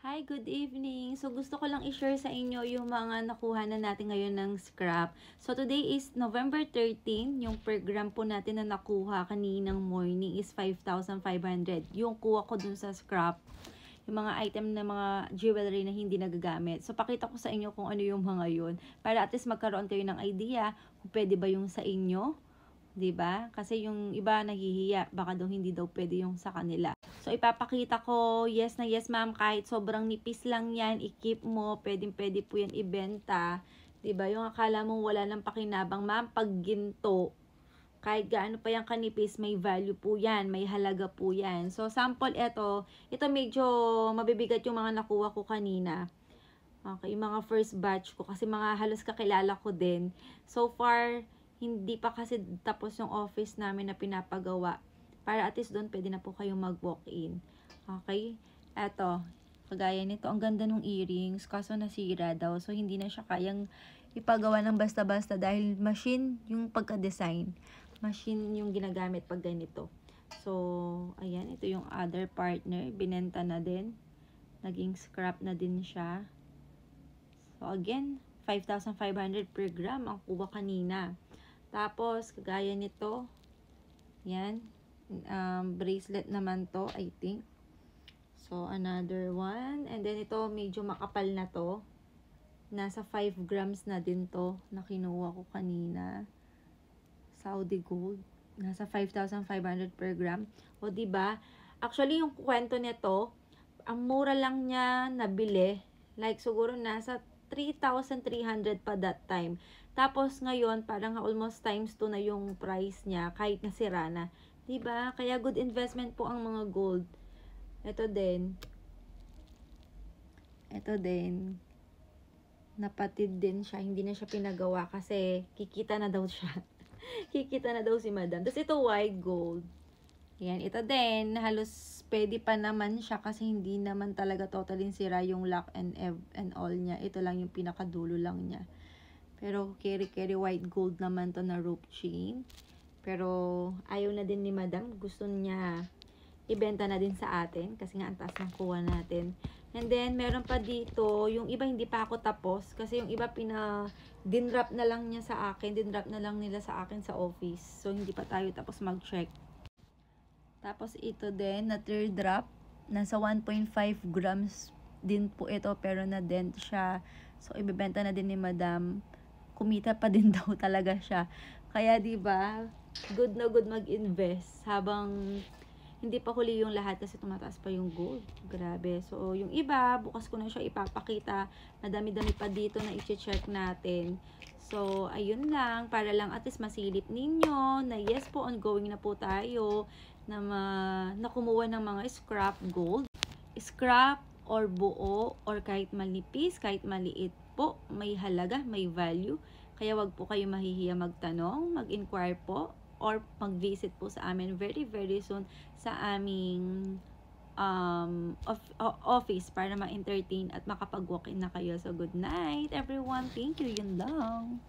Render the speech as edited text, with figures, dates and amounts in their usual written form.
Hi, good evening. So, gusto ko lang i-share sa inyo yung mga nakuha na natin ngayon ng scrap. So, today is November 13. Yung per gram po natin na nakuha kaninang morning is 5,500. Yung kuha ko dun sa scrap, yung mga item na mga jewelry na hindi nagagamit. So, pakita ko sa inyo kung ano yung mga yun. Para at least magkaroon kayo ng idea kung pwede ba yung sa inyo. 'Di ba? Kasi yung iba nahihiya, baka daw hindi daw pwede yung sa kanila. So ipapakita ko, yes na yes ma'am, kahit sobrang nipis lang yan, i-keep mo, pwede po yan ibenta. 'Di ba? Yung akala mong wala nang pakinabang, ma'am, pag ginto, kahit gaano pa yung kanipis, may value po yan, may halaga po yan. So sample ito medyo mabibigat yung mga nakuha ko kanina. Okay, yung mga first batch ko kasi mga halos kakilala ko din. So far, hindi pa kasi tapos yung office namin na pinapagawa. Para at least doon pwede na po kayong mag-walk-in. Okay? Eto, kagaya nito, ang ganda ng earrings, kaso nasira daw. So, hindi na siya kayang ipagawa ng basta-basta dahil machine yung pagka-design. Machine yung ginagamit pag ganito. So, ayan, ito yung other partner. Binenta na din. Naging scrap na din siya. So, again, 5,500 per gram ang kuha kanina. Tapos, kagaya nito, yan, bracelet naman to, I think. So, another one. And then, ito, medyo makapal na to. Nasa 5 grams na din to, na kinuha ko kanina. Saudi gold. Nasa 5,500 per gram. O, diba? Actually, yung kwento nito, ang mura lang niya nabili. Like, siguro nasa 3,300 pa that time. Tapos ngayon, parang almost times 2 na yung price niya kahit nasira na. 'Di ba? Kaya good investment po ang mga gold. Ito din. Ito din. Napatid din siya. Hindi na siya pinagawa kasi kikita na daw siya. Kikita na daw si madam. Tapos ito white gold. Yan, ito din, halos pwede pa naman siya kasi hindi naman talaga totally sira yung lock and all niya. Ito lang yung pinakadulo lang niya. Pero carry white gold naman to na rope chain. Pero ayaw na din ni madam. Gusto niya ibenta na din sa atin kasi nga ang taas ng kuha natin. And then, meron pa dito, yung iba hindi pa ako tapos kasi yung iba dinrap na lang niya sa akin. Dinrap na lang nila sa akin sa office. So, hindi pa tayo tapos mag-check. Tapos ito din na teardrop, nasa 1.5 grams din po ito pero na-dent siya. So ibebenta na din ni madam. Kumita pa din daw talaga siya. Kaya 'di ba, good na good mag-invest habang hindi pa huli yung lahat kasi tumataas pa yung gold. Grabe. So yung iba, bukas ko na siya ipapakita. Madami-dami pa dito na i-check natin. So, ayun lang, para lang at least masilip ninyo na yes po, ongoing na po tayo na kumuha ng mga scrap gold. Scrap or buo or kahit manipis, kahit maliit po, may halaga, may value. Kaya wag po kayo mahihiya magtanong, mag-inquire po or mag-visit po sa amin very very soon sa aming office para ma-entertain at makapag-walk-in na kayo. So, good night everyone. Thank you. Yun lang.